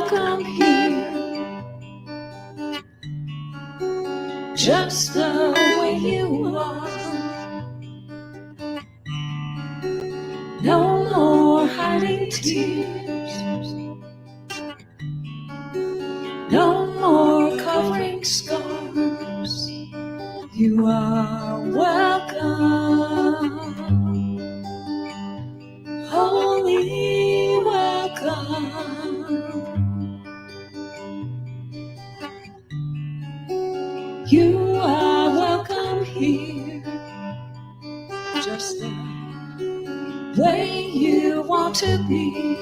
welcome here, just the way you are. No more hiding tears, no more covering scars. You are welcome, holy welcome. You are welcome here, just the way you want to be.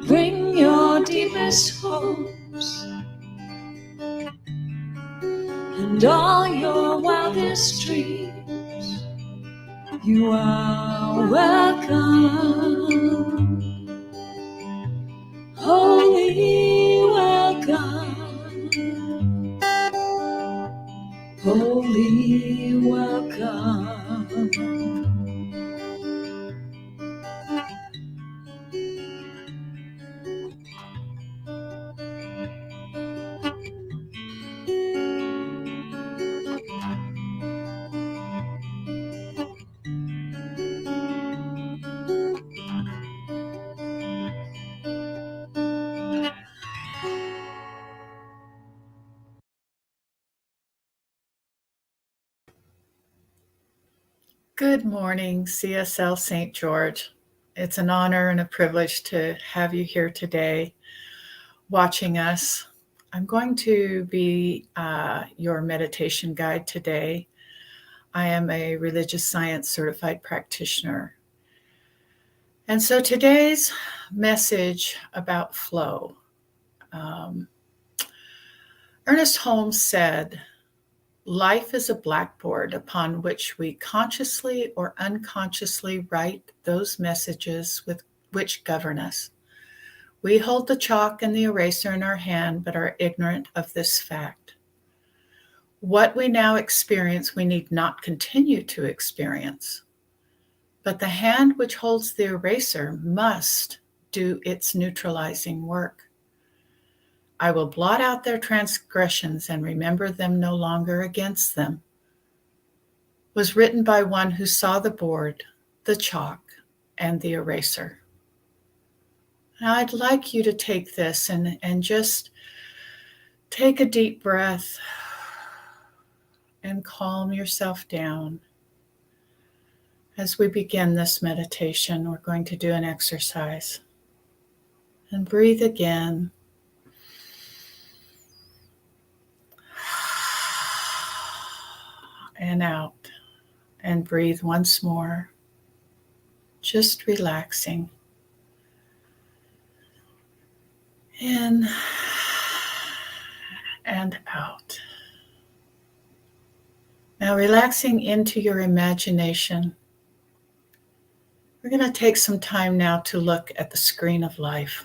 Bring your deepest hopes and all your wildest dreams. You are welcome, holy welcome, holy welcome. Good morning, CSL St. George. It's an honor and a privilege to have you here today watching us. I'm going to be your meditation guide today. I am a religious science certified practitioner. And so today's message about flow. Ernest Holmes said, "Life is a blackboard upon which we consciously or unconsciously write those messages which govern us. We hold the chalk and the eraser in our hand, but are ignorant of this fact. What we now experience, we need not continue to experience. But the hand which holds the eraser must do its neutralizing work. I will blot out their transgressions and remember them no longer against them," was written by one who saw the board, the chalk, and the eraser. Now I'd like you to take this and just take a deep breath and calm yourself down. As we begin this meditation, we're going to do an exercise. And breathe again. And out, and breathe once more, just relaxing. In and out. Now relaxing into your imagination. We're going to take some time now to look at the screen of life.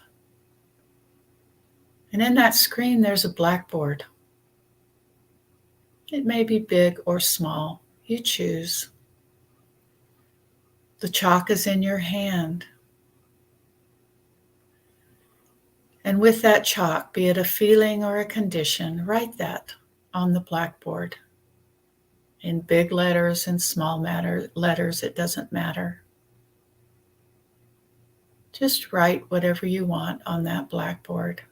And in that screen, there's a blackboard. It may be big or small. You choose. The chalk is in your hand. And with that chalk, be it a feeling or a condition, write that on the blackboard. In big letters and small letters, it doesn't matter. Just write whatever you want on that blackboard.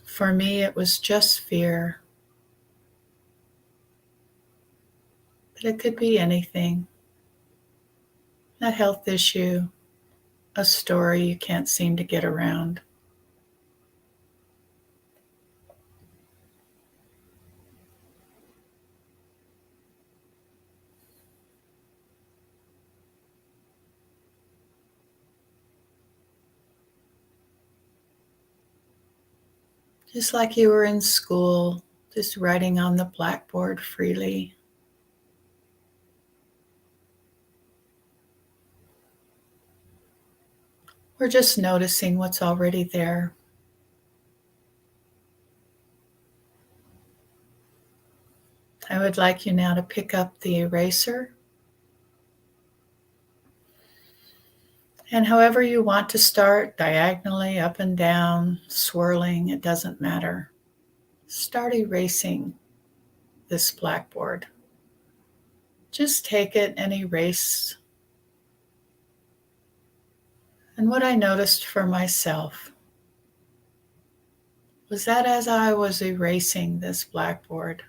For me, it was just fear. But it could be anything. A health issue, a story you can't seem to get around. Just like you were in school, just writing on the blackboard freely. Or just noticing what's already there. I would like you now to pick up the eraser And however you want to start, diagonally, up and down, swirling, it doesn't matter. Start erasing this blackboard. Just take it and erase. And what I noticed for myself was that as I was erasing this blackboard,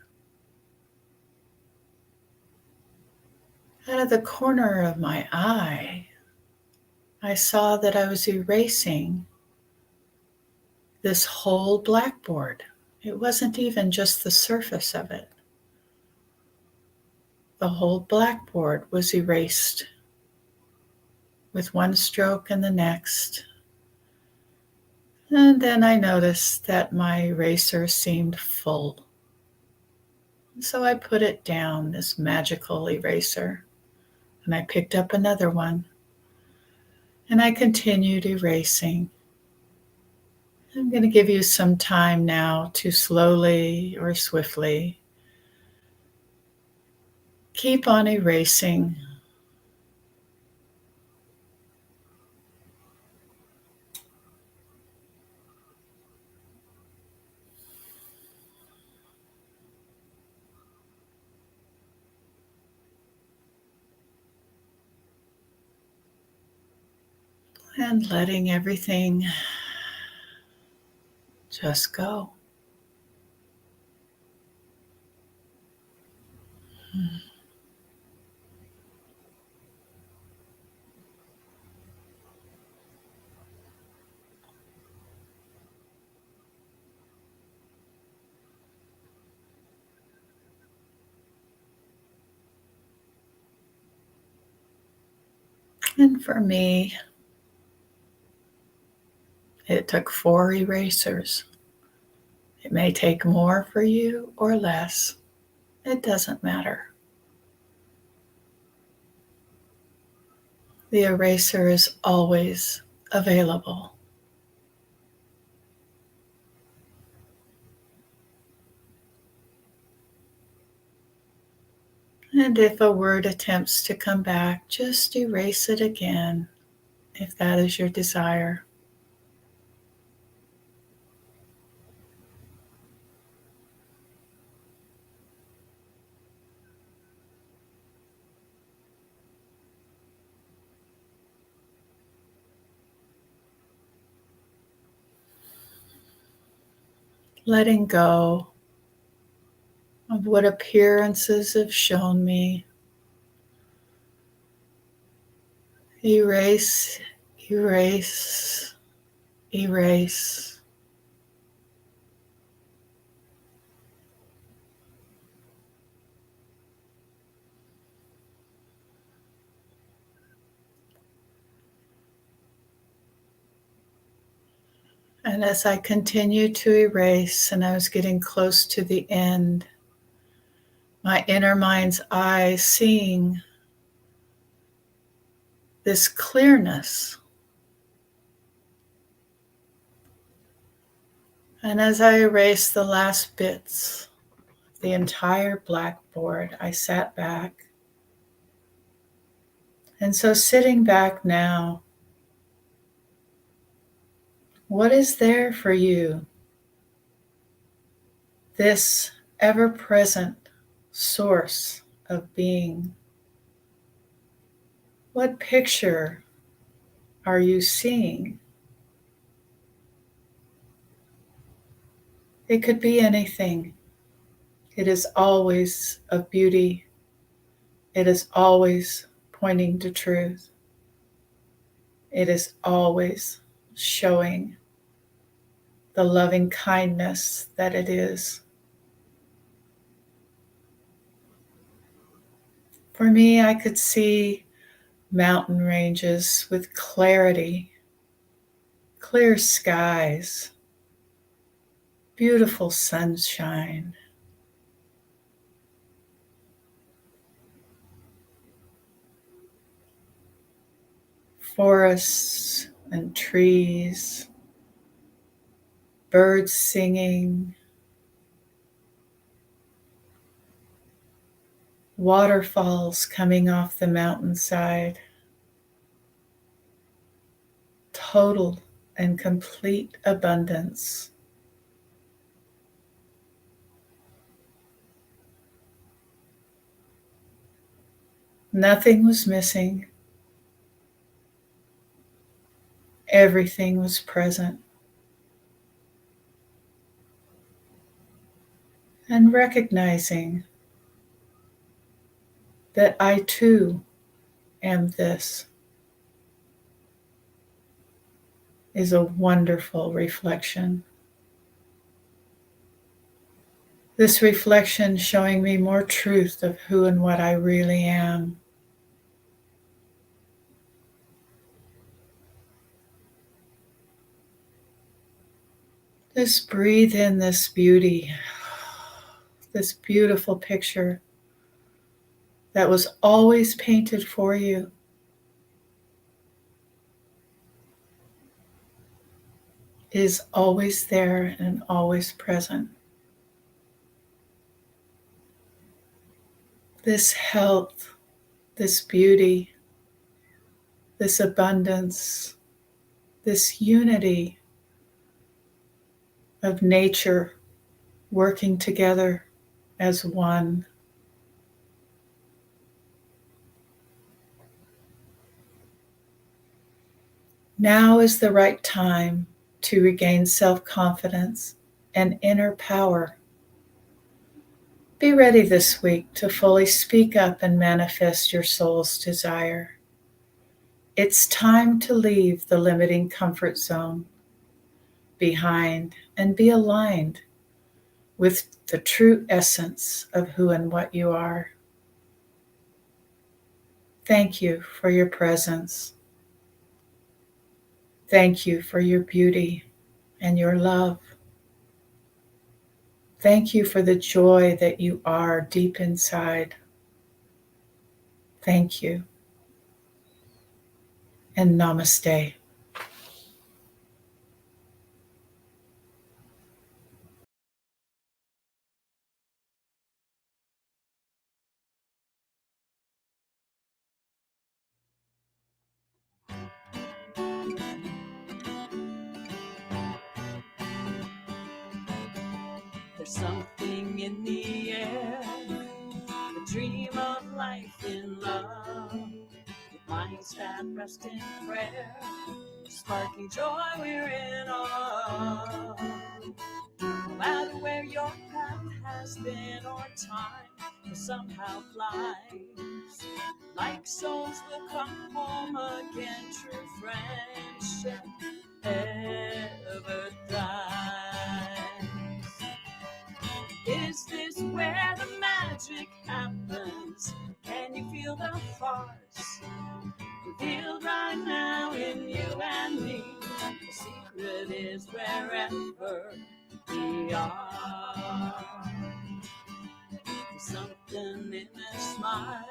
out of the corner of my eye, I saw that I was erasing this whole blackboard. It wasn't even just the surface of it. The whole blackboard was erased with one stroke and the next. And then I noticed that my eraser seemed full. So I put it down, this magical eraser, and I picked up another one. And I continued erasing. I'm going to give you some time now to slowly or swiftly keep on erasing. And letting everything just go. And for me, it took 4 erasers. It may take more for you or less. It doesn't matter. The eraser is always available. And if a word attempts to come back, just erase it again, if that is your desire. Letting go of what appearances have shown me. Erase, erase, erase. And as I continued to erase and I was getting close to the end, my inner mind's eye seeing this clearness. And as I erased the last bits of the entire blackboard, I sat back. And so sitting back now, what is there for you? This ever-present source of being. What picture are you seeing? It could be anything. It is always of beauty. It is always pointing to truth. It is always showing the loving kindness that it is. For me, I could see mountain ranges with clarity, clear skies, beautiful sunshine. Forests and trees, birds singing, waterfalls coming off the mountainside. total and complete abundance. Nothing was missing. Everything was present. And recognizing that I too am this is a wonderful reflection. This reflection showing me more truth of who and what I really am. Just breathe in this beauty, this beautiful picture that was always painted for you. Is always there and always present. This health, this beauty, this abundance, this unity of nature working together as one. Now is the right time to regain self-confidence and inner power. Be ready this week to fully speak up and manifest your soul's desire. It's time to leave the limiting comfort zone behind and be aligned with the true essence of who and what you are. Thank you for your presence. Thank you for your beauty and your love. Thank you for the joy that you are deep inside. Thank you. And namaste. There's something in the air, the dream of life in love, with minds that rest in prayer, sparking joy we're in awe. No matter where your path has been or time will somehow flies, like souls will come home again, true friendship ever thrives. Is this where the magic happens? Can you feel the farce revealed right now in you and me? The secret is wherever we are. There's something in a smile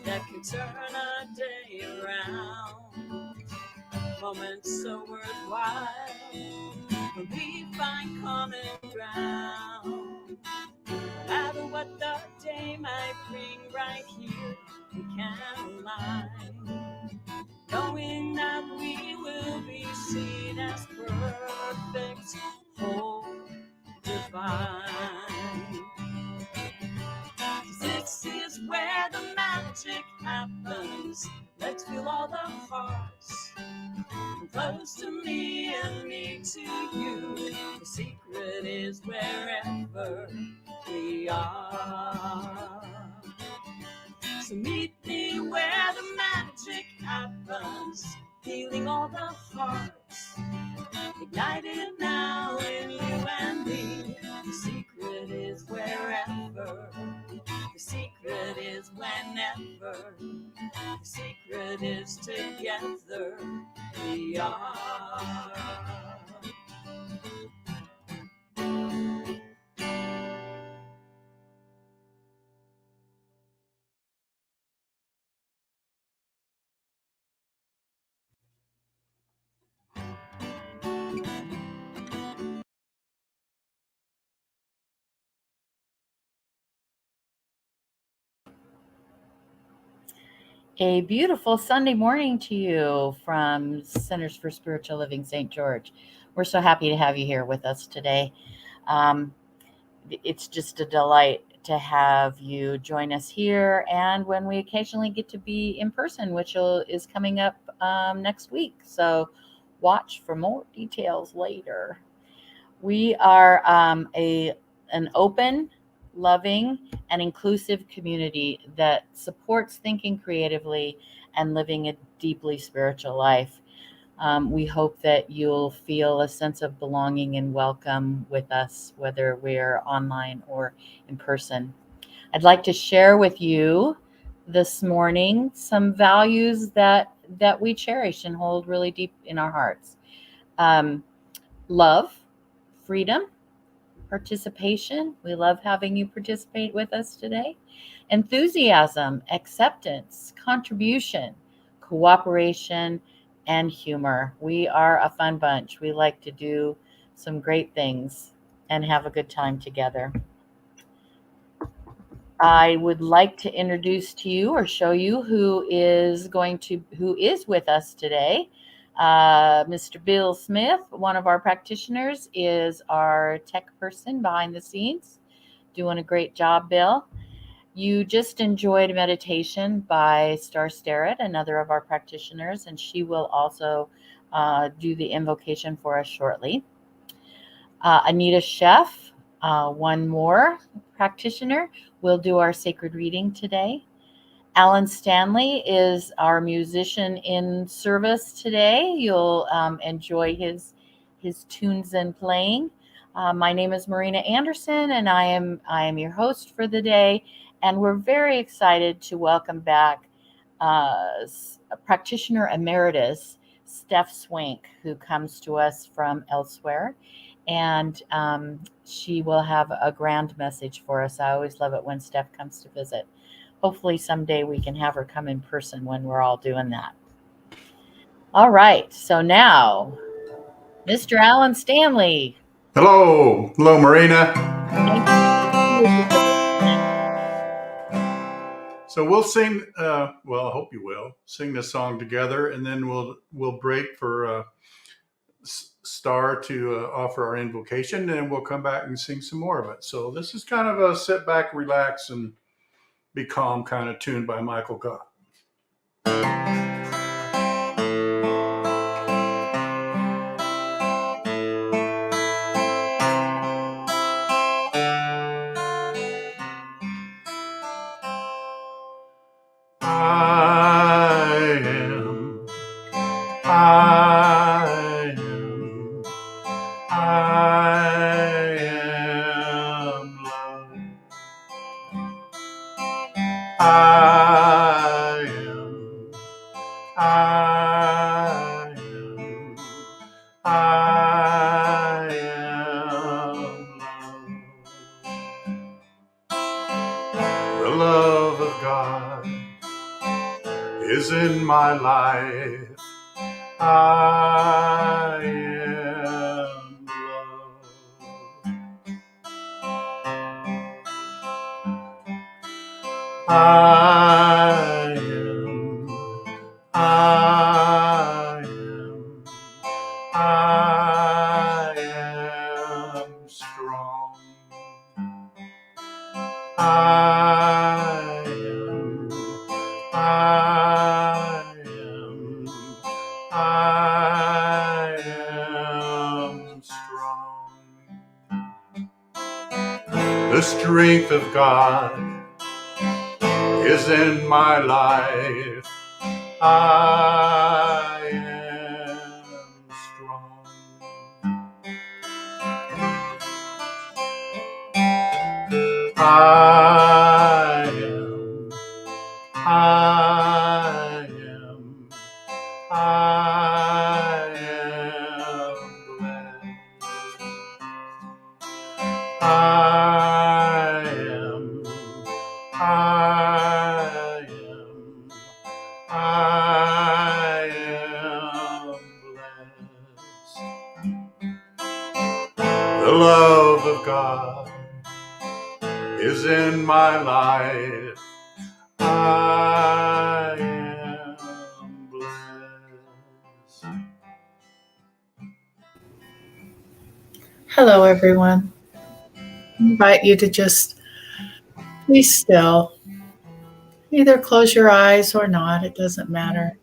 that can turn a day around. Moments so worthwhile when we find common ground. No matter what the day might bring, right here we can align, knowing that we will be seen as perfect, whole, divine. This is where the magic happens. Let's feel all the hearts, from close to me and me to you. The secret is wherever we are. So meet me where the magic happens, healing all the hearts, ignited now in you and me. The secret is wherever, the secret is whenever, the secret is together we are. A beautiful Sunday morning to you from Centers for Spiritual Living St. George. We're so happy to have you here with us today. Um, it's just a delight to have you join us here, and when we occasionally get to be in person, which is coming up next week. So watch for more details later. We are an open, loving, and inclusive community that supports thinking creatively and living a deeply spiritual life. We hope that you'll feel a sense of belonging and welcome with us, whether we're online or in person. I'd like to share with you this morning some values that we cherish and hold really deep in our hearts. Um, Love, freedom, participation. We love having you participate with us today. Enthusiasm, acceptance, contribution, cooperation, and humor. We are a fun bunch. We like to do some great things and have a good time together. I would like to introduce to you or show you who is with us today. Mr. Bill Smith, one of our practitioners, is our tech person behind the scenes, doing a great job, Bill. You just enjoyed meditation by Star Starrett, another of our practitioners, and she will also do the invocation for us shortly. Anita Sheff, one more practitioner, will do our sacred reading today. Alan Stanley is our musician in service today. You'll enjoy his tunes and playing. My name is Marina Anderson, and I am your host for the day. And we're very excited to welcome back practitioner emeritus Stef Swink, who comes to us from elsewhere, and she will have a grand message for us. I always love it when Stef comes to visit. Hopefully someday we can have her come in person when we're all doing that. All right. So now, Mr. Alan Stanley. Hello, Marina. So we'll sing. Well, I hope you will sing this song together, and then we'll break for Star to offer our invocation, and we'll come back and sing some more of it. So this is kind of a sit back, relax, and be calm kind of tune by Michael Gott. I am love. I am love. The love of God is in my life. I am love. I am strong. I am strong. The strength of God is in my life. I am strong. I am blessed. I am blessed. The love of God is in my life. I am Hello, everyone. I invite you to just be still. Either close your eyes or not, it doesn't matter.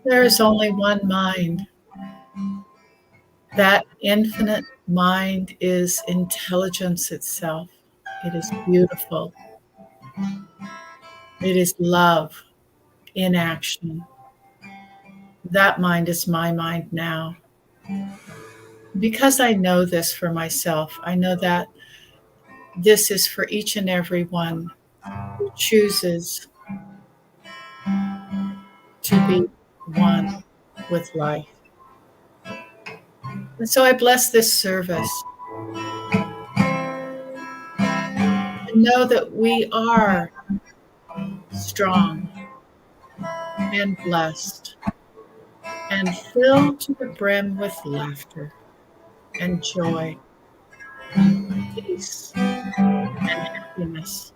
There is only one mind. That infinite mind is intelligence itself. It is beautiful. It is love in action. That mind is my mind now. Because I know this for myself, I know that this is for each and every one who chooses to be one with life. And so I bless this service and know that we are strong and blessed and filled to the brim with laughter and joy, peace and happiness.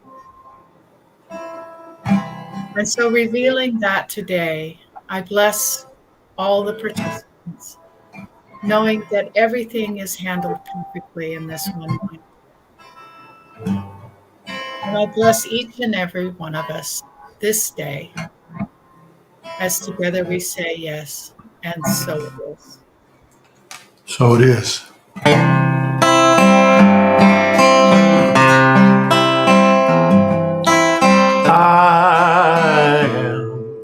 And so, revealing that today, I bless all the participants, knowing that everything is handled perfectly in this one mind. And I bless each and every one of us this day as together we say yes, and so it is. So it is. I am,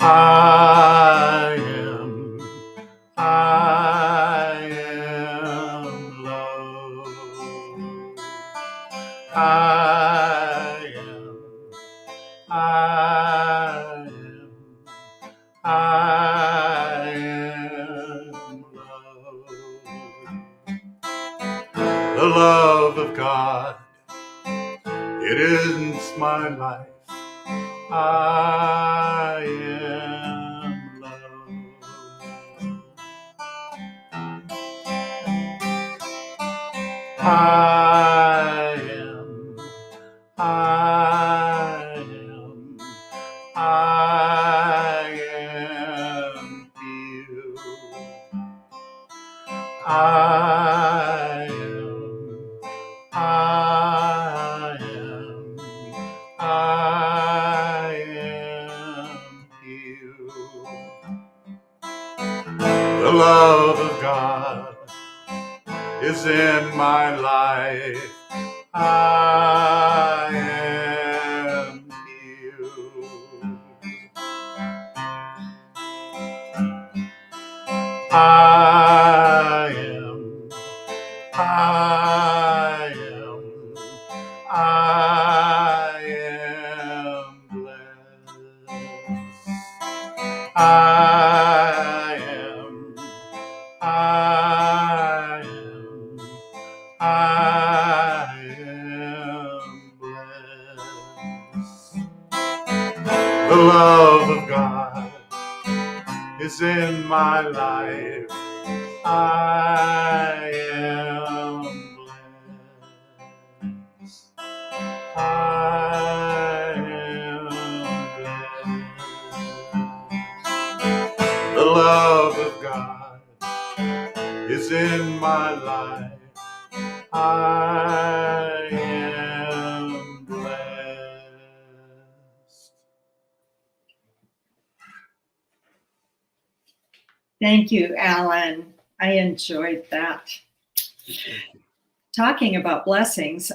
I am, I am love. I am, I am, I am love. The love of God, it is my life. I am love. I am, I am, I am healed. I am, I am, I am healed. The love of God is in my life. I am healed. I am, I am, I am blessed. I am, I am, I am blessed. The love of God is in my life. I am blessed. I am blessed. The love of God is in my life. I am blessed. Thank you, Alan. I enjoyed that. Talking about blessings,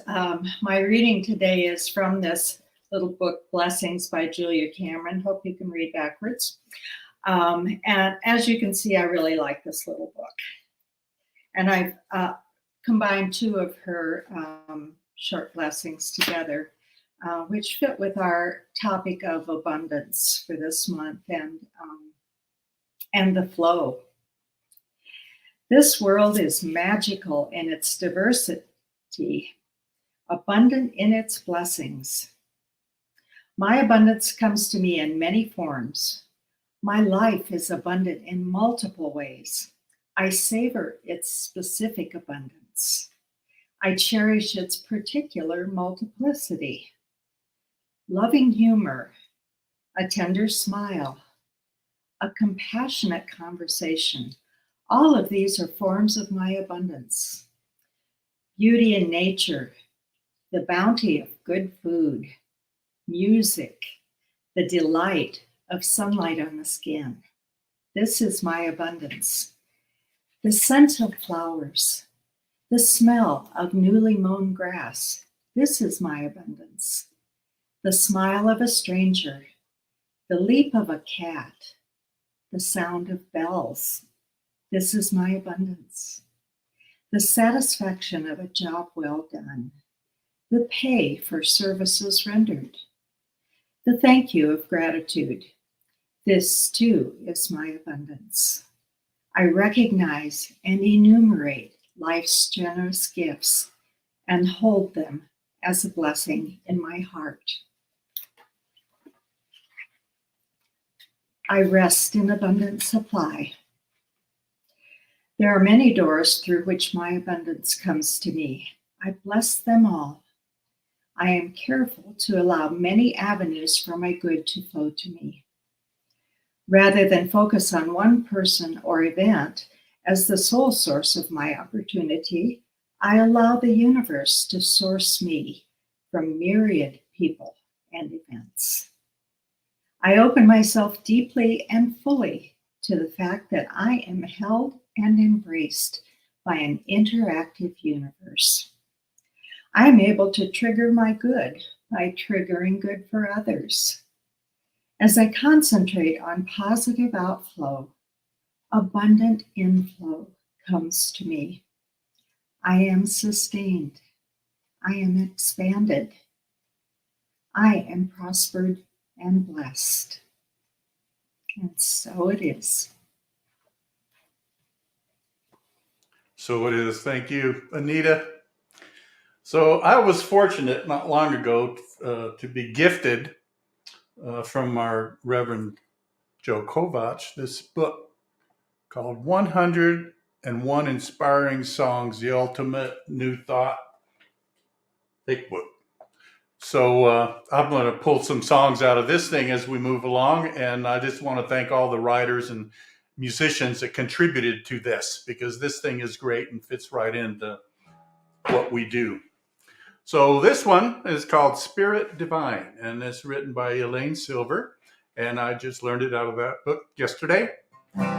my reading today is from this little book, Blessings by Julia Cameron. Hope you can read backwards. And as you can see, I really like this little book. And I've combined two of her short blessings together, which fit with our topic of abundance for this month and the flow. This world is magical in its diversity, abundant in its blessings. My abundance comes to me in many forms. My life is abundant in multiple ways. I savor its specific abundance. I cherish its particular multiplicity. Loving humor, a tender smile, a compassionate conversation All of these are forms of my abundance. Beauty in nature, the bounty of good food, music, the delight of sunlight on the skin. This is my abundance. The scent of flowers, the smell of newly mown grass. This is my abundance. The smile of a stranger, the leap of a cat, the sound of bells. This is my abundance. The satisfaction of a job well done, the pay for services rendered, the thank you of gratitude. This too is my abundance. I recognize and enumerate life's generous gifts and hold them as a blessing in my heart. I rest in abundant supply. There are many doors through which my abundance comes to me. I bless them all. I am careful to allow many avenues for my good to flow to me. Rather than focus on one person or event as the sole source of my opportunity, I allow the universe to source me from myriad people and events. I open myself deeply and fully to the fact that I am held and embraced by an interactive universe. I am able to trigger my good by triggering good for others. As I concentrate on positive outflow, abundant inflow comes to me. I am sustained. I am expanded. I am prospered and blessed. And so it is. So it is. Thank you, Anita. So I was fortunate not long ago to be gifted from our Reverend Joe Kovach this book called 101 Inspiring Songs, the Ultimate New Thought Thick Book. So I'm going to pull some songs out of this thing as we move along. And I just want to thank all the writers and musicians that contributed to this, because this thing is great and fits right into what we do. So this one is called Spirit Divine, and it's written by Elaine Silver. And I just learned it out of that book yesterday.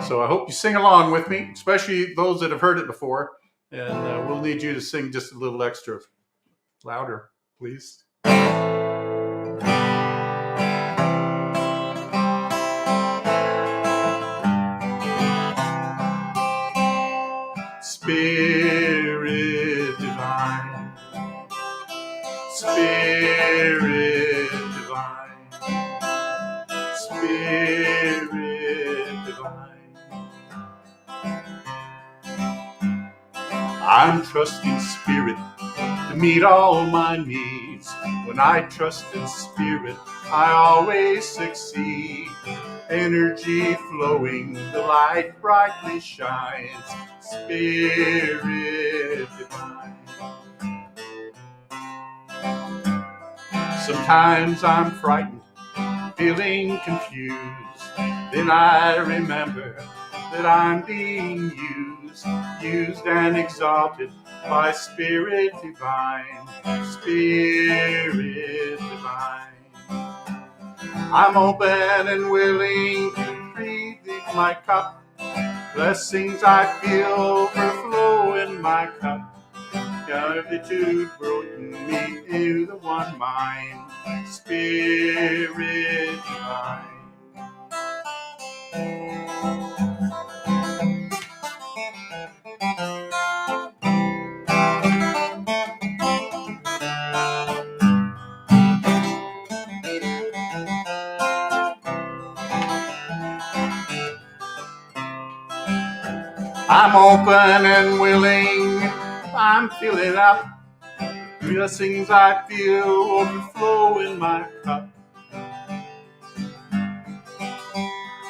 So I hope you sing along with me, especially those that have heard it before. And we'll need you to sing just a little extra louder, please. Spirit divine, Spirit divine, Spirit divine. I'm trusting Spirit to meet all my needs. When I trust in Spirit, I always succeed. Energy flowing, the light brightly shines. Spirit divine. Sometimes I'm frightened, feeling confused. Then I remember that I'm being used and exalted by Spirit divine, Spirit divine. I'm open and willing to breathe my cup. Blessings I feel overflow in my cup. Gratitude broken me into the one mind, Spirit divine. I'm open and willing, I'm filling up. Blessings I feel overflow in my cup.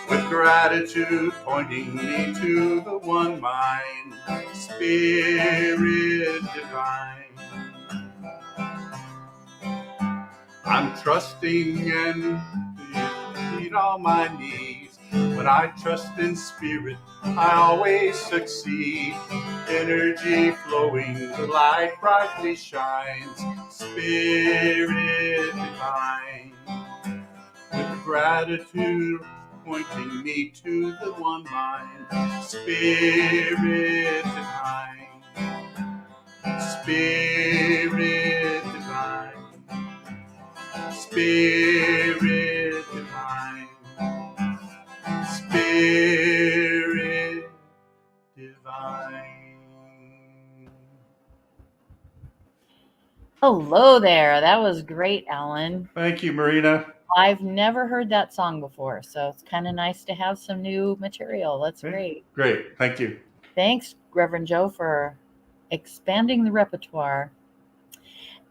With gratitude pointing me to the one mind, Spirit divine. I'm trusting and meet all my needs. When I trust in spirit, I always succeed. Energy flowing, the light brightly shines. Spirit divine, with gratitude pointing me to the one mind. Spirit divine, Spirit divine, Spirit divine, Spirit divine. Hello there. That was great, Alan. Thank you, Marina. I've never heard that song before, so it's kind of nice to have some new material. That's great. Great. Thank you. Thanks, Reverend Joe, for expanding the repertoire.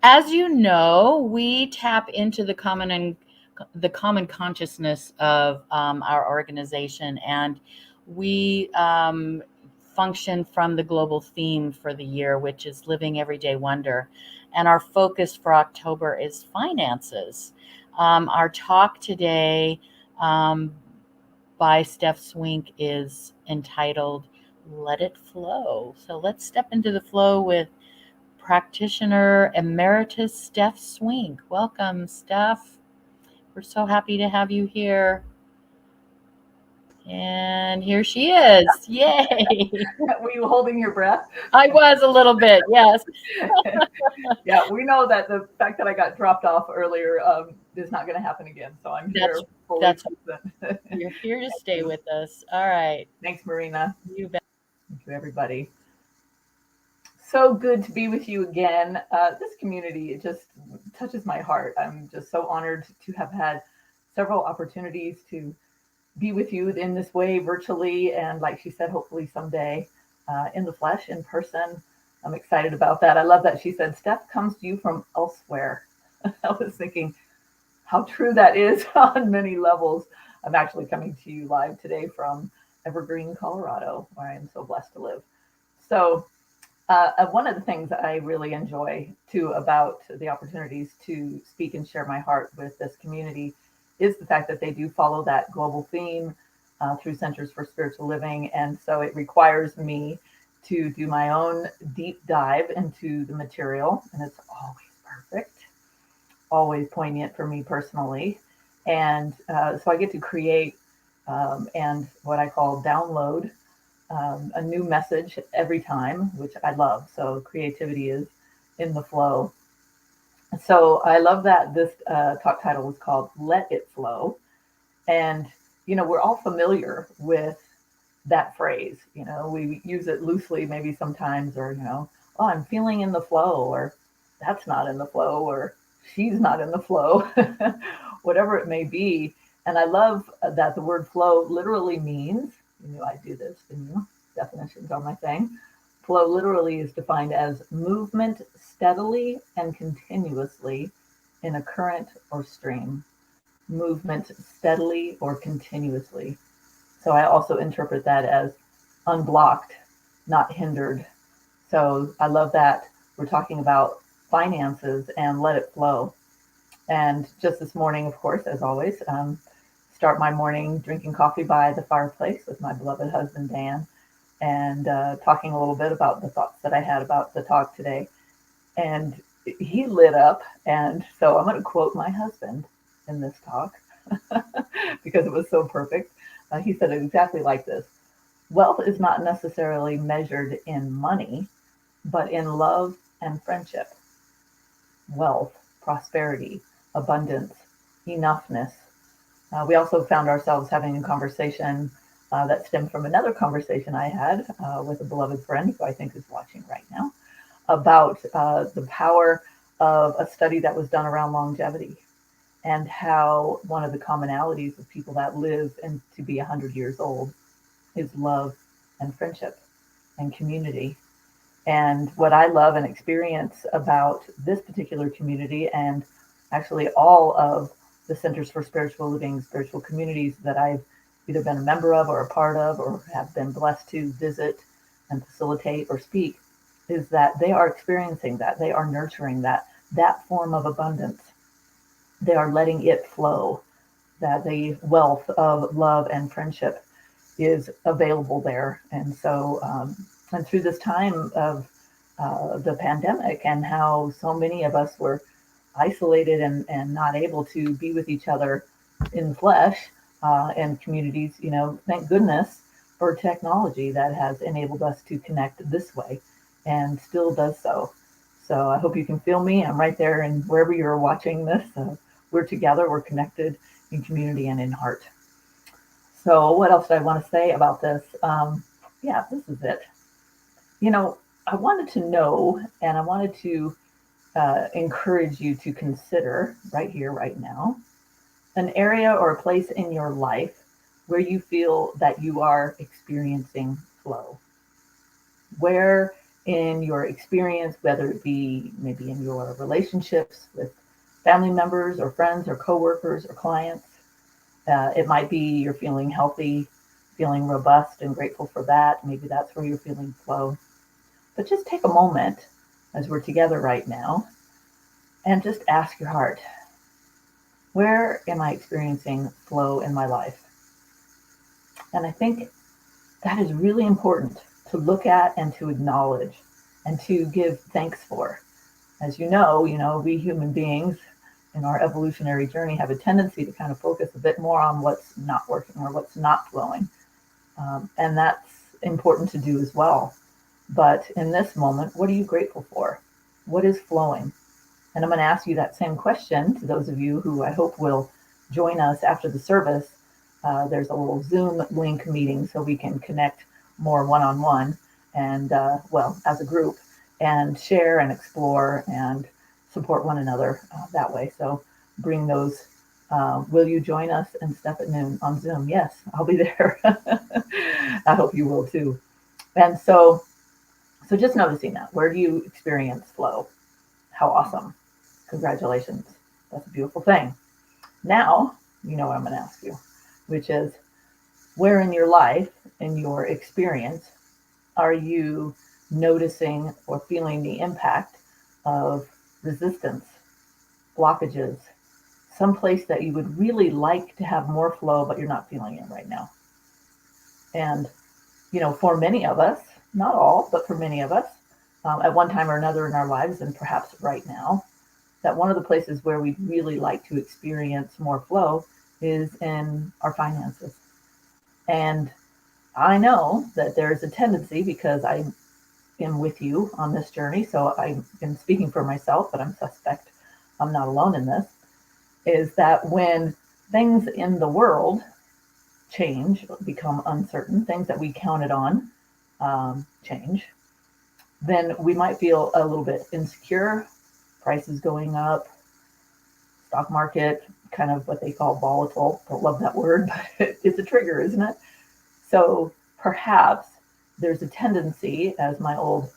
As you know, we tap into the common consciousness of our organization, and we function from the global theme for the year, which is Living Everyday Wonder. And our focus for October is finances. Our talk today by Stef Swink is entitled Let It Flow. So let's step into the flow with Practitioner Emeritus Stef Swink. Welcome, Stef. We're so happy to have you here. And here she is. Yay. Were you holding your breath? I was a little bit, yes. Yeah, we know that the fact that I got dropped off earlier is not going to happen again. So I'm here fully present. You're here to stay with us. All right. Thanks, Marina. You bet. Thank you, everybody. So good to be with you again. This community, it just touches my heart. I'm just so honored to have had several opportunities to be with you in this way virtually. And like she said, hopefully someday in the flesh, in person. I'm excited about that. I love that she said, Stef comes to you from elsewhere. I was thinking how true that is on many levels. I'm actually coming to you live today from Evergreen, Colorado, where I am so blessed to live. So one of the things I really enjoy too about the opportunities to speak and share my heart with this community is the fact that they do follow that global theme through Centers for Spiritual Living. And so it requires me to do my own deep dive into the material. And it's always perfect, always poignant for me personally. And so I get to create and what I call download a new message every time, which I love. So creativity is in the flow. So I love that this talk title was called Let It Flow. And, you know, we're all familiar with that phrase. You know, we use it loosely maybe sometimes, or, you know, oh, I'm feeling in the flow, or that's not in the flow, or she's not in the flow, whatever it may be. And I love that the word flow literally means, you know, I do this, you know, definitions on my thing. Flow literally is defined as movement steadily and continuously in a current or stream. Movement steadily or continuously. So I also interpret that as unblocked, not hindered. So I love that we're talking about finances and let it flow. And just this morning, of course, as always, start my morning drinking coffee by the fireplace with my beloved husband, Dan, and talking a little bit about the thoughts that I had about the talk today. And he lit up. And so I'm going to quote my husband in this talk because it was so perfect. He said it exactly like this. Wealth is not necessarily measured in money, but in love and friendship. Wealth, prosperity, abundance, enoughness. We also found ourselves having a conversation that stemmed from another conversation I had with a beloved friend who I think is watching right now about the power of a study that was done around longevity and how one of the commonalities of people that live and to be 100 years old is love and friendship and community. And what I love and experience about this particular community, and actually all of the Centers for Spiritual Living, spiritual communities that I've either been a member of or a part of or have been blessed to visit and facilitate or speak, is that they are experiencing that. They are nurturing that form of abundance. They are letting it flow. that the wealth of love and friendship is available there. And so, and through this time of the pandemic and how so many of us were isolated and not able to be with each other in flesh and communities, you know, thank goodness for technology that has enabled us to connect this way and still does so. So I hope you can feel me. I'm right there, and wherever you're watching this, we're together, we're connected in community and in heart. So what else did I want to say about this? Yeah, this is it. You know, I wanted to know, and I wanted to encourage you to consider right here, right now, an area or a place in your life where you feel that you are experiencing flow. Where in your experience, whether it be maybe in your relationships with family members or friends or coworkers or clients, it might be you're feeling healthy, feeling robust and grateful for that. Maybe that's where you're feeling flow. But just take a moment as we're together right now and just ask your heart, where am I experiencing flow in my life? And I think that is really important to look at and to acknowledge and to give thanks for. As you know, we human beings in our evolutionary journey have a tendency to kind of focus a bit more on what's not working or what's not flowing. And that's important to do as well. But in this moment, what are you grateful for? What is flowing? And I'm going to ask you that same question to those of you who I hope will join us after the service. There's a little Zoom link meeting so we can connect more one-on-one and, as a group, and share and explore and support one another that way. So bring those. Will you join us and Stef at noon on Zoom? Yes, I'll be there. I hope you will too. And so just noticing that. Where do you experience flow? How awesome. Congratulations. That's a beautiful thing. Now, you know what I'm going to ask you, which is, where in your life, in your experience, are you noticing or feeling the impact of resistance, blockages, some place that you would really like to have more flow, but you're not feeling it right now? And, for many of us, not all, but for many of us, at one time or another in our lives, and perhaps right now, that one of the places where we'd really like to experience more flow is in our finances. And I know that there's a tendency, because I am with you on this journey, so I've been speaking for myself, but I'm suspect I'm not alone in this, is that when things in the world change, become uncertain, things that we counted on change, then we might feel a little bit insecure, prices going up, stock market, kind of what they call volatile. Don't love that word, but it's a trigger, isn't it? So perhaps there's a tendency, as my old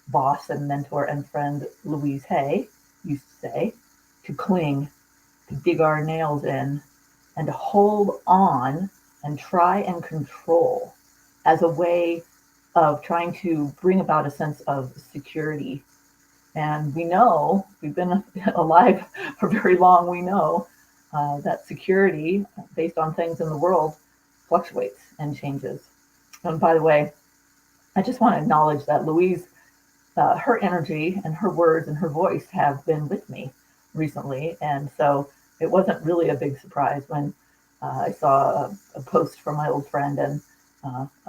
boss and mentor and friend Louise Hay used to say, to cling, to dig our nails in, and to hold on and try and control as a way of trying to bring about a sense of security. And we know, we've been alive for very long, we know that security based on things in the world fluctuates and changes. And by the way, I just want to acknowledge that Louise, her energy and her words and her voice have been with me recently. And so it wasn't really a big surprise when I saw a post from my old friend and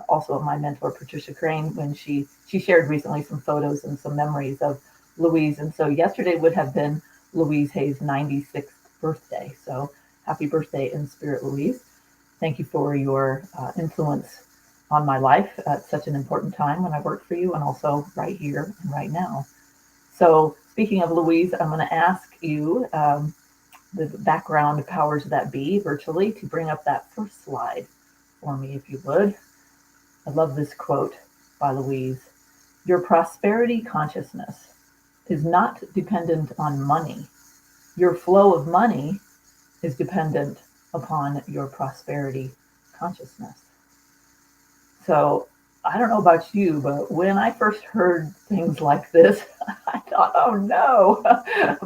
also my mentor, Patricia Crane, when she shared recently some photos and some memories of Louise. And so yesterday would have been Louise Hay's 96th birthday. So happy birthday in spirit, Louise. Thank you for your influence on my life at such an important time when I worked for you, and also right here and right now. So speaking of Louise, I'm going to ask you, the background powers that be virtually, to bring up that first slide for me, if you would. I love this quote by Louise. Your prosperity consciousness is not dependent on money. Your flow of money is dependent upon your prosperity consciousness. So I don't know about you, but when I first heard things like this, I thought, oh no,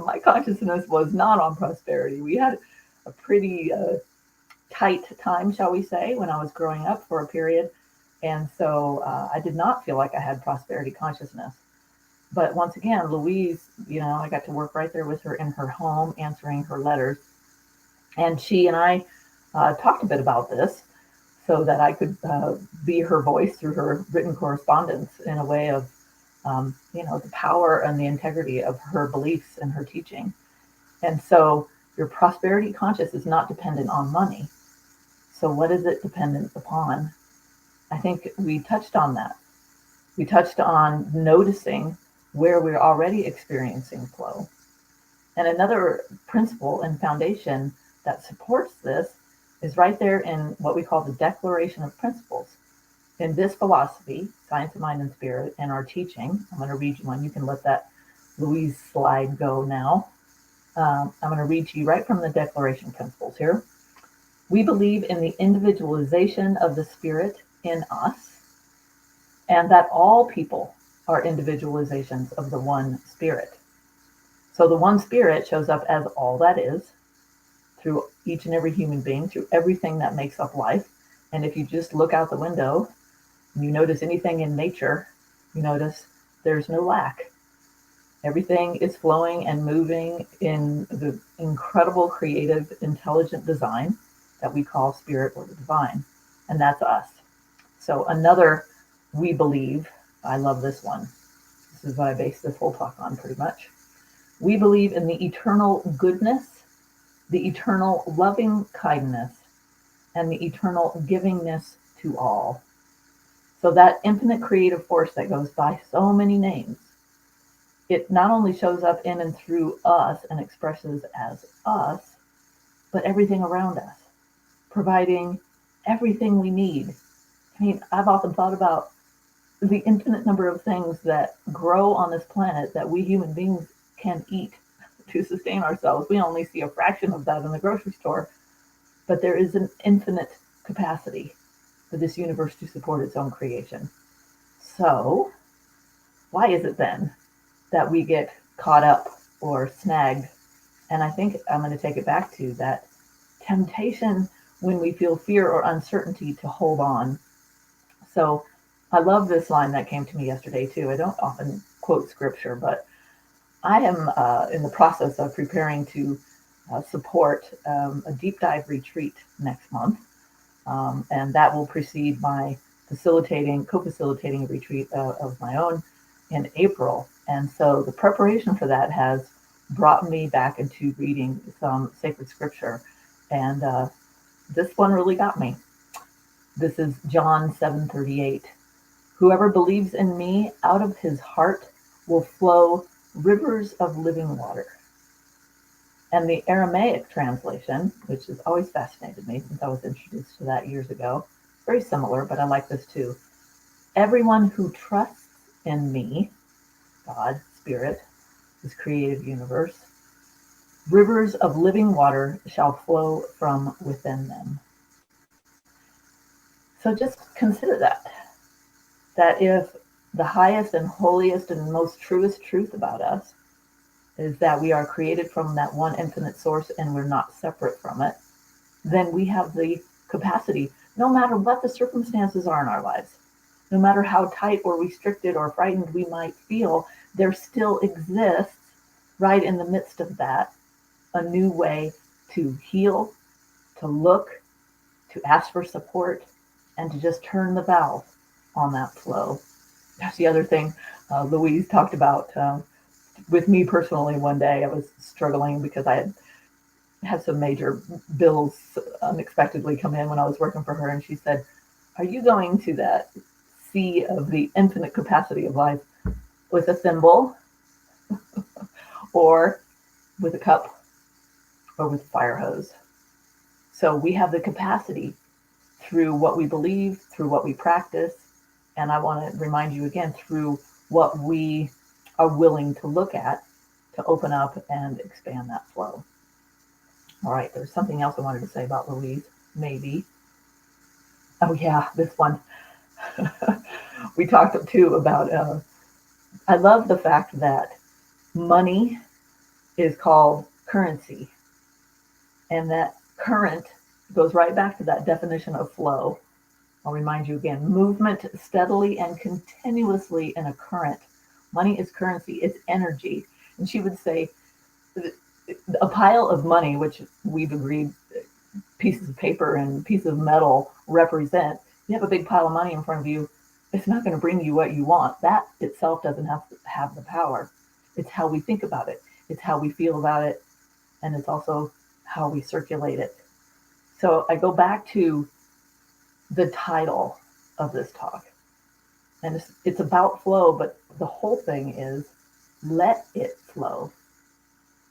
my consciousness was not on prosperity. We had a pretty tight time, shall we say, when I was growing up for a period. And so I did not feel like I had prosperity consciousness. But once again, Louise, I got to work right there with her in her home, answering her letters. And she and I talked a bit about this so that I could be her voice through her written correspondence in a way of, the power and the integrity of her beliefs and her teaching. And so your prosperity conscious is not dependent on money. So what is it dependent upon? I think we touched on that. We touched on noticing where we're already experiencing flow. And another principle and foundation that supports this is right there in what we call the Declaration of Principles. In this philosophy, Science of Mind and Spirit, and our teaching, I'm going to read you one. You can let that Louise slide go now. I'm going to read to you right from the Declaration Principles here. We believe in the individualization of the Spirit in us, and that all people are individualizations of the one Spirit. So the one Spirit shows up as all that is, through each and every human being, through everything that makes up life. And if you just look out the window and you notice anything in nature, you notice there's no lack. Everything is flowing and moving in the incredible, creative, intelligent design that we call spirit or the divine. And that's us. So another, we believe, I love this one. This is what I base this whole talk on pretty much. We believe in the eternal goodness, the eternal loving kindness, and the eternal givingness to all. So that infinite creative force that goes by so many names, it not only shows up in and through us and expresses as us, but everything around us, providing everything we need. I mean, I've often thought about the infinite number of things that grow on this planet that we human beings can eat to sustain ourselves. We only see a fraction of that in the grocery store, but there is an infinite capacity for this universe to support its own creation. So why is it then that we get caught up or snagged? And I think I'm going to take it back to that temptation when we feel fear or uncertainty to hold on. So I love this line that came to me yesterday too. I don't often quote scripture, but I am in the process of preparing to support a deep dive retreat next month. And that will precede my co-facilitating a retreat of my own in April. And so the preparation for that has brought me back into reading some sacred scripture. And this one really got me. This is John 7:38. Whoever believes in me, out of his heart will flow rivers of living water. And the Aramaic translation, which has always fascinated me since I was introduced to that years ago, very similar, but I like this too. Everyone who trusts in me, God, Spirit, this creative universe, rivers of living water shall flow from within them. So just consider that if the highest and holiest and most truest truth about us is that we are created from that one infinite source and we're not separate from it, then we have the capacity, no matter what the circumstances are in our lives, no matter how tight or restricted or frightened we might feel, there still exists right in the midst of that a new way to heal, to look, to ask for support, and to just turn the valve on that flow. That's the other thing Louise talked about with me personally. One day I was struggling because I had some major bills unexpectedly come in when I was working for her. And she said, are you going to that sea of the infinite capacity of life with a thimble or with a cup or with a fire hose? So we have the capacity through what we believe, through what we practice. And I want to remind you again, through what we are willing to look at to open up and expand that flow. All right, there's something else I wanted to say about Louise, maybe. Oh yeah, this one. We talked too about, I love the fact that money is called currency, and that current It goes right back to that definition of flow. I'll remind you again, movement steadily and continuously in a current. Money is currency, it's energy. And she would say, a pile of money, which we've agreed pieces of paper and pieces of metal represent, you have a big pile of money in front of you, it's not going to bring you what you want. That itself doesn't have the power. It's how we think about it. It's how we feel about it. And it's also how we circulate it. So I go back to the title of this talk. And it's about flow, but the whole thing is let it flow.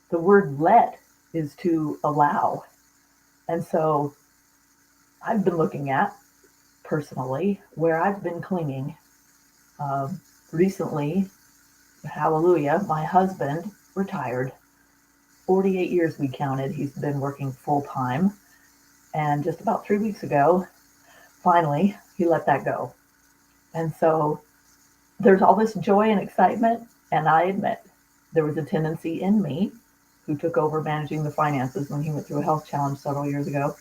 The word let is to allow. And so I've been looking at, personally, where I've been clinging. Recently, hallelujah, my husband retired. 48 years we counted. He's been working full time. And just about 3 weeks ago, finally, he let that go. And so there's all this joy and excitement. And I admit there was a tendency in me, who took over managing the finances when he went through a health challenge several years ago,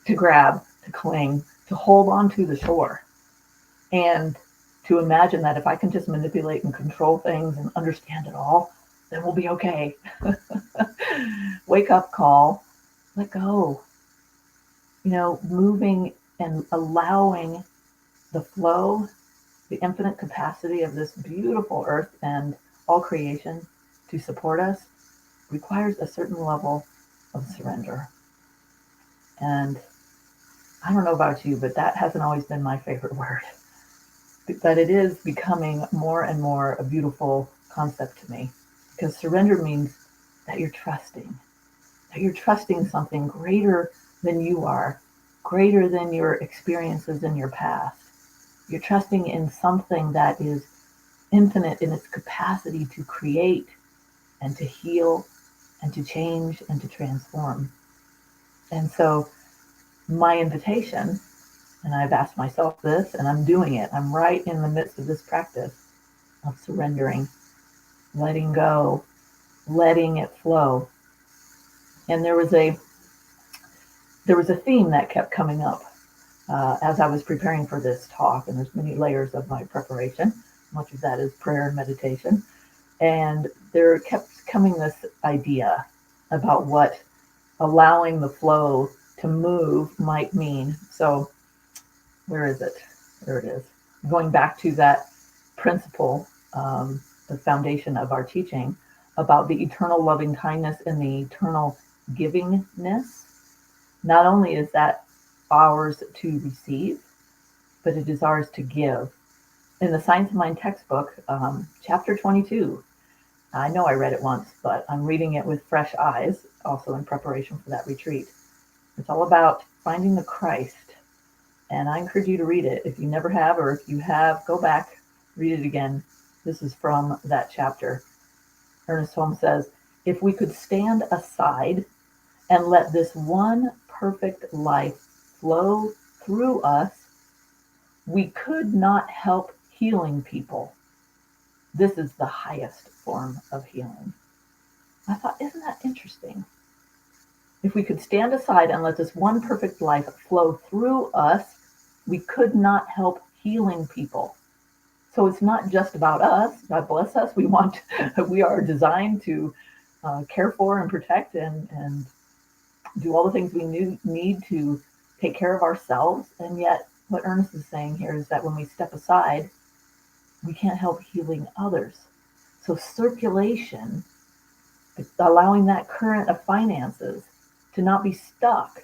to grab, to cling, to hold on to the shore. And to imagine that if I can just manipulate and control things and understand it all, then we'll be okay. Wake up call, let go. Moving and allowing the flow, the infinite capacity of this beautiful earth and all creation to support us requires a certain level of surrender. And I don't know about you, but that hasn't always been my favorite word. But it is becoming more and more a beautiful concept to me, because surrender means that you're trusting something greater than you are, greater than your experiences in your past. You're trusting in something that is infinite in its capacity to create and to heal and to change and to transform. And so my invitation, and I've asked myself this, and I'm doing it. I'm right in the midst of this practice of surrendering, letting go, letting it flow. And there was a theme that kept coming up as I was preparing for this talk, and there's many layers of my preparation. Much of that is prayer and meditation. And there kept coming this idea about what allowing the flow to move might mean. So where is it? There it is. Going back to that principle, the foundation of our teaching about the eternal loving kindness and the eternal givingness. Not only is that ours to receive, but it is ours to give. In the Science of Mind textbook, chapter 22, I know I read it once, but I'm reading it with fresh eyes, also in preparation for that retreat. It's all about finding the Christ. And I encourage you to read it. If you never have, or if you have, go back, read it again. This is from that chapter. Ernest Holmes says, if we could stand aside and let this one perfect life flow through us, we could not help healing people. This is the highest form of healing. I thought, isn't that interesting? If we could stand aside and let this one perfect life flow through us, we could not help healing people. So it's not just about us. God bless us. We are designed to care for and protect and do all the things we need to take care of ourselves. And yet what Ernest is saying here is that when we step aside, we can't help healing others. So circulation, allowing that current of finances to not be stuck.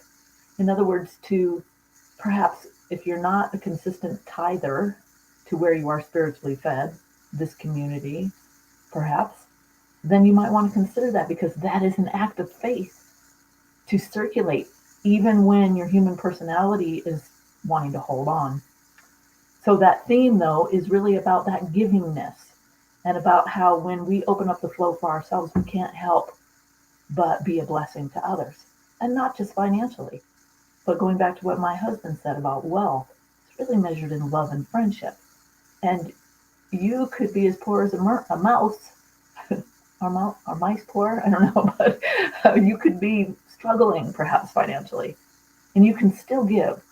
In other words, to perhaps, if you're not a consistent tither to where you are spiritually fed, this community, perhaps, then you might want to consider that, because that is an act of faith to circulate, even when your human personality is wanting to hold on. So that theme, though, is really about that givingness, and about how when we open up the flow for ourselves, we can't help but be a blessing to others. And not just financially, but going back to what my husband said about wealth, it's really measured in love and friendship. And you could be as poor as a mouse. Are mice poor? I don't know, but you could be struggling perhaps financially. And you can still give.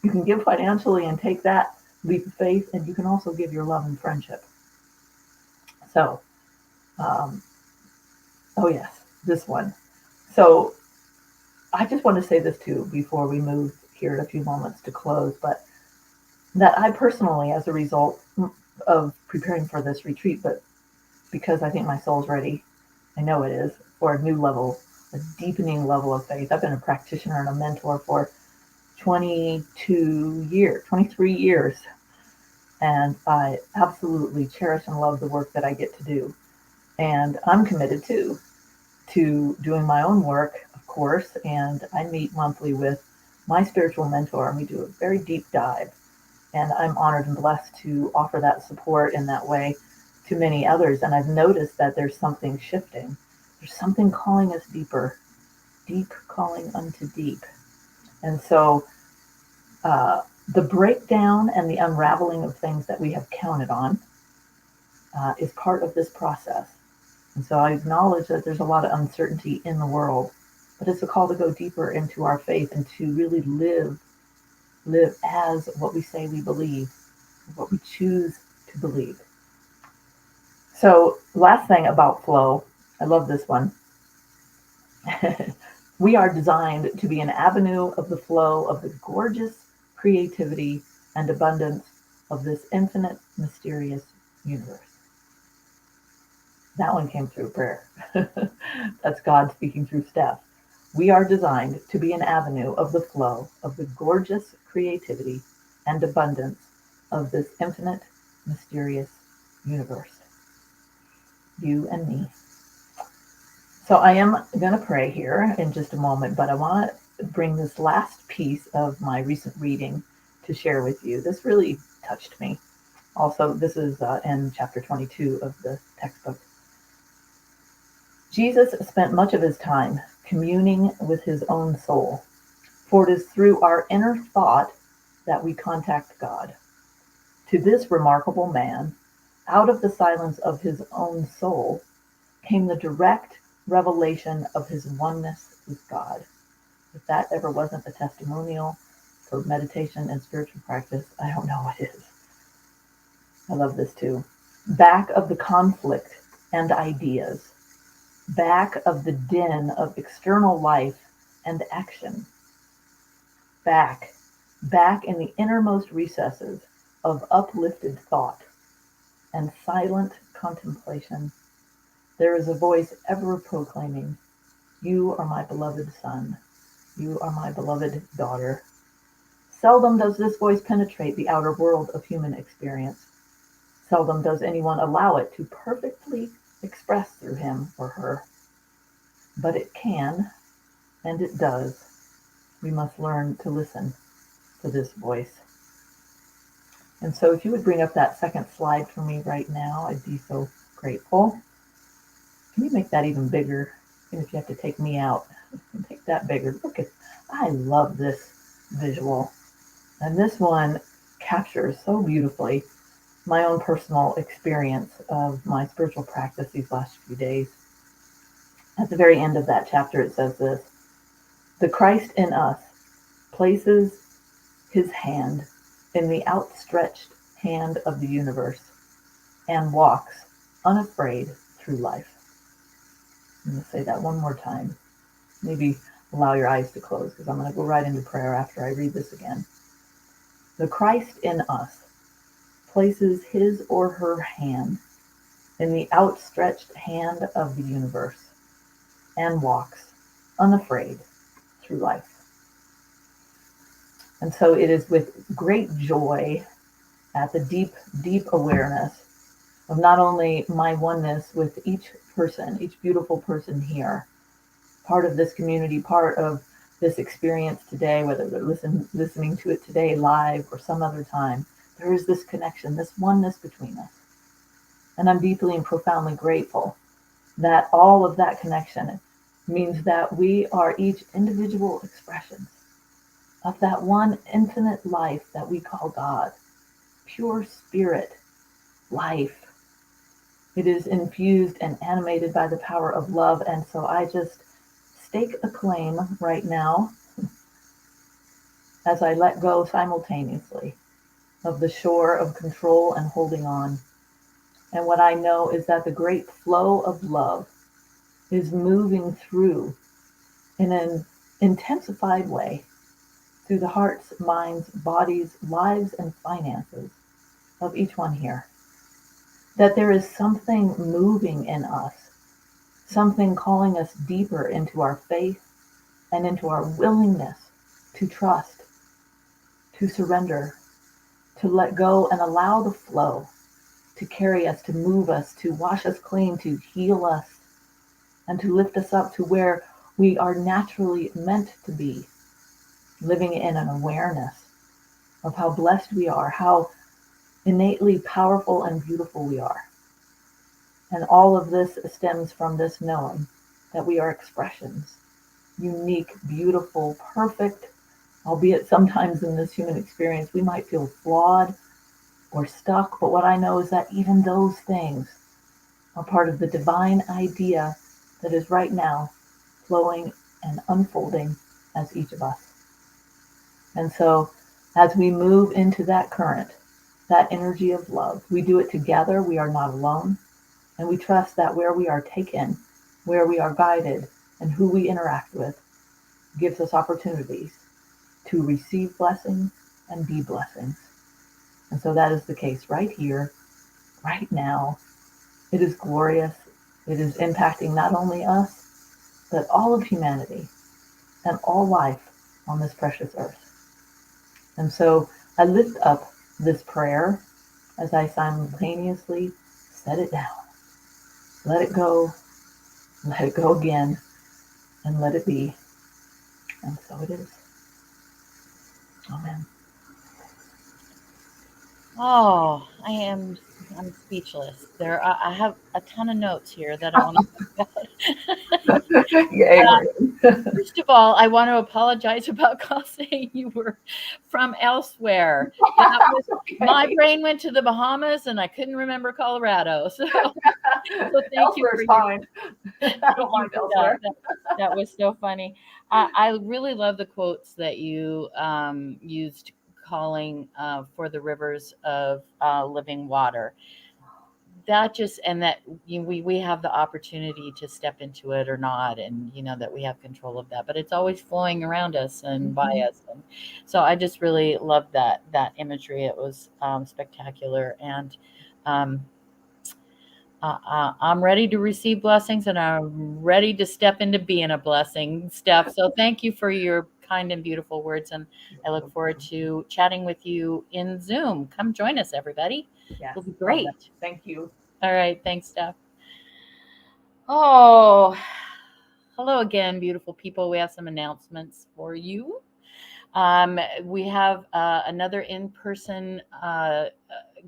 You can give financially and take that leap of faith, and you can also give your love and friendship. So, oh yes, this one. So I just want to say this too before we move here in a few moments to close, but that I personally, as a result of preparing for this retreat, but because I think my soul's ready, I know it is, for a new level, a deepening level of faith. I've been a practitioner and a mentor for 23 years, and I absolutely cherish and love the work that I get to do. And I'm committed to doing my own work, of course, and I meet monthly with my spiritual mentor, and we do a very deep dive. And I'm honored and blessed to offer that support in that way to many others. And I've noticed that there's something shifting. There's something calling us deeper, deep calling unto deep. And so the breakdown and the unraveling of things that we have counted on is part of this process. And so I acknowledge that there's a lot of uncertainty in the world, but it's a call to go deeper into our faith and to really live as what we say we believe, what we choose to believe. So last thing about flow, I love this one. We are designed to be an avenue of the flow of the gorgeous creativity and abundance of this infinite, mysterious universe. That one came through prayer. That's God speaking through Stef. We are designed to be an avenue of the flow of the gorgeous creativity and abundance of this infinite, mysterious universe. You and me. So I am going to pray here in just a moment, but I want to bring this last piece of my recent reading to share with you. This really touched me. Also, this is in chapter 22 of the textbook. Jesus spent much of his time communing with his own soul, for it is through our inner thought that we contact God. To this remarkable man, out of the silence of his own soul, came the direct revelation of his oneness with God. If that ever wasn't a testimonial for meditation and spiritual practice, I don't know what is. I love this too. Back of the conflict and ideas, back of the din of external life and action, back in the innermost recesses of uplifted thought and silent contemplation, there is a voice ever proclaiming, "You are my beloved son. You are my beloved daughter." Seldom does this voice penetrate the outer world of human experience. Seldom does anyone allow it to perfectly express through him or her. But it can, and it does. We must learn to listen to this voice. And so if you would bring up that second slide for me right now, I'd be so grateful. Can you make that even bigger? Even if you have to take me out, make that bigger. Look at, I love this visual. And this one captures so beautifully my own personal experience of my spiritual practice these last few days. At the very end of that chapter, it says this: the Christ in us places his hand in the outstretched hand of the universe and walks unafraid through life. I'm going to say that one more time. Maybe allow your eyes to close, because I'm going to go right into prayer after I read this again. The Christ in us places his or her hand in the outstretched hand of the universe and walks unafraid through life. And so it is with great joy at the deep, deep awareness of not only my oneness with each person, each beautiful person here, part of this community, part of this experience today, whether they're listening to it today live or some other time, there is this connection, this oneness between us. And I'm deeply and profoundly grateful that all of that connection means that we are each individual expressions of that one infinite life that we call God, pure spirit, life. It is infused and animated by the power of love. And so I just stake a claim right now as I let go simultaneously of the shore of control and holding on. And what I know is that the great flow of love is moving through in an intensified way through the hearts, minds, bodies, lives, and finances of each one here. That there is something moving in us, something calling us deeper into our faith and into our willingness to trust, to surrender, to let go and allow the flow to carry us, to move us, to wash us clean, to heal us, and to lift us up to where we are naturally meant to be, living in an awareness of how blessed we are, how innately powerful and beautiful we are. And all of this stems from this knowing that we are expressions, unique, beautiful, perfect, albeit sometimes in this human experience we might feel flawed or stuck, but what I know is that even those things are part of the divine idea that is right now flowing and unfolding as each of us. And so as we move into that current, that energy of love, we do it together. We are not alone. And we trust that where we are taken, where we are guided, and who we interact with gives us opportunities to receive blessings and be blessings. And so that is the case right here, right now. It is glorious. It is impacting not only us, but all of humanity and all life on this precious earth. And so I lift up this prayer as I simultaneously set it down. Let it go again, and let it be. And so it is. Amen. Oh, I'm speechless. I have a ton of notes here that I want to talk about. Yay. First of all, I want to apologize about Carl saying you were from elsewhere. My brain went to the Bahamas and I couldn't remember Colorado. So thank you for fine. I don't mind elsewhere. That was so funny. I really love the quotes that you used calling for the rivers of living water. That just, and that we have the opportunity to step into it or not, and that we have control of that, but it's always flowing around us and by us. And so I just really loved that imagery. It was spectacular. And I'm ready to receive blessings, and I'm ready to step into being a blessing, Steph. So thank you for your kind and beautiful words, and I look forward to chatting with you in Zoom. Come join us, everybody. Yes, it'll be great. Thank you. All right, thanks, Steph. Oh, hello again, beautiful people. We have some announcements for you. We have another in-person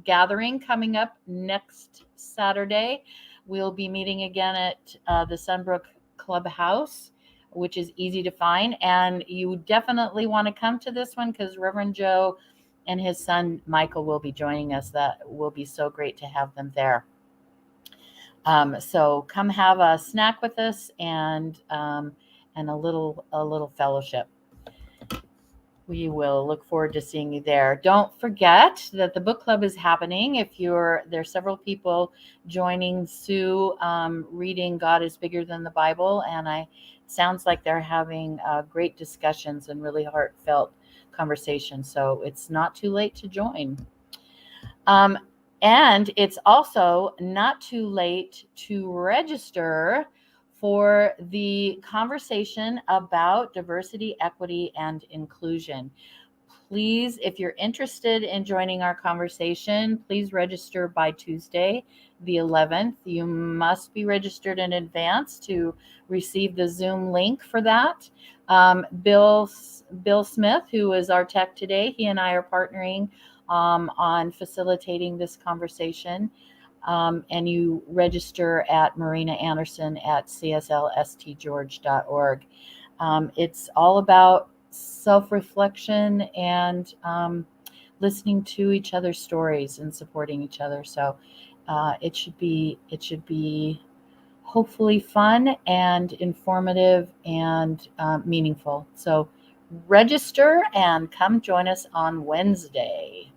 gathering coming up next Saturday. We'll be meeting again at the Sunbrook Clubhouse, which is easy to find. And you definitely want to come to this one because Reverend Joe and his son Michael will be joining us. That will be so great to have them there. So come have a snack with us and a little fellowship. We will look forward to seeing you there. Don't forget that the book club is happening. There's several people joining Sue reading God is Bigger Than the Bible, and it sounds like they're having great discussions and really heartfelt conversations. So it's not too late to join. And it's also not too late to register for the conversation about diversity, equity, and inclusion. Please, if you're interested in joining our conversation, please register by Tuesday, the 11th. You must be registered in advance to receive the Zoom link for that. Bill Smith, who is our tech today, he and I are partnering on facilitating this conversation. And you register at Marina Anderson at CSLSGeorge.org. It's all about self-reflection and listening to each other's stories and supporting each other. So it should be hopefully fun and informative and meaningful. So register and come join us on Wednesday.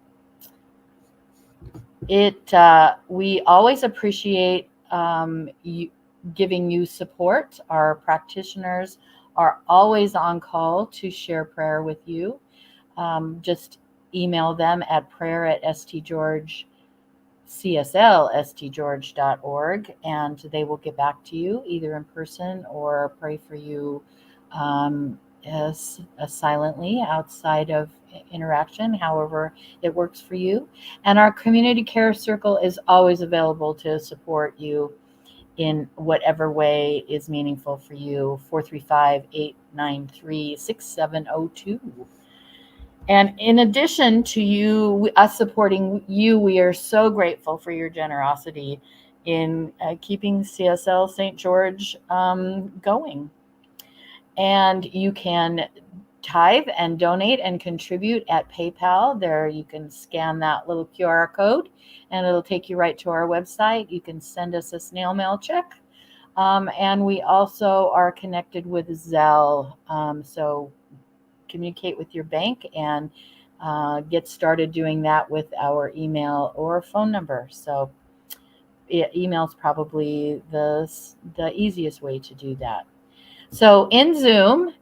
We always appreciate you giving you support. Our practitioners are always on call to share prayer with you. Just email them at prayer@CSLSG.org, and they will get back to you either in person or pray for you silently outside of interaction, however it works for you. And our community care circle is always available to support you in whatever way is meaningful for you. 435-893-6702. And in addition to us supporting you, we are so grateful for your generosity in keeping CSL St. George going. And you can tithe and donate and contribute at PayPal. There you can scan that little QR code and it'll take you right to our website. You can send us a snail mail check. And we also are connected with Zelle. So communicate with your bank and get started doing that with our email or phone number. So email is probably the easiest way to do that. So in Zoom,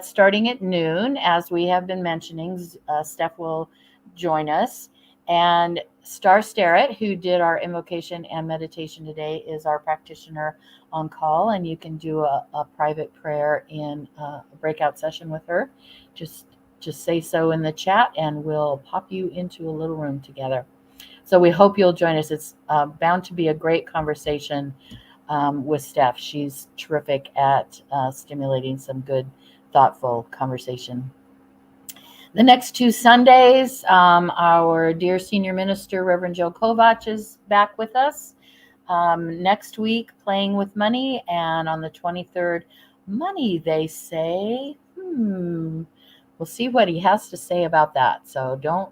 starting at noon, as we have been mentioning, Stef will join us. And Star Starrett, who did our invocation and meditation today, is our practitioner on call. And you can do a private prayer in a breakout session with her. Just say so in the chat and we'll pop you into a little room together. So we hope you'll join us. It's bound to be a great conversation with Stef. She's terrific at stimulating some good, thoughtful conversation. The next 2 Sundays, our dear senior minister, Reverend Joe Kovach, is back with us. Next week, Playing with Money, and on the 23rd, Money, they say. We'll see what he has to say about that. So don't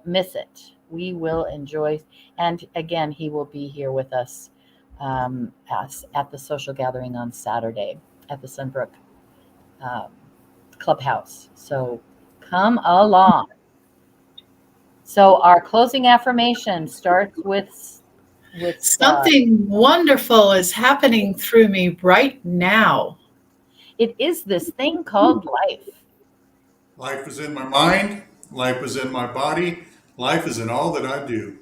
miss it. We will enjoy, and again, he will be here with us at the social gathering on Saturday at the Sunbrook Clubhouse. So come along. So our closing affirmation starts with something wonderful is happening through me right now. It is this thing called life. Life is in my mind. Life is in my body. Life is in all that I do.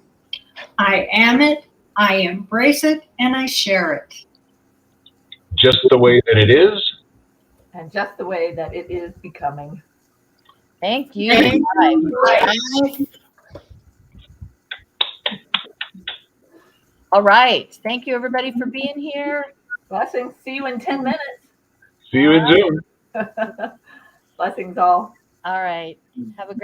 I am it. I embrace it, and I share it. Just the way that it is. And just the way that it is becoming. Thank you. All right. Thank you, everybody, for being here. Blessings. See you in 10 minutes. See you in Zoom. Blessings all. All right. Have a great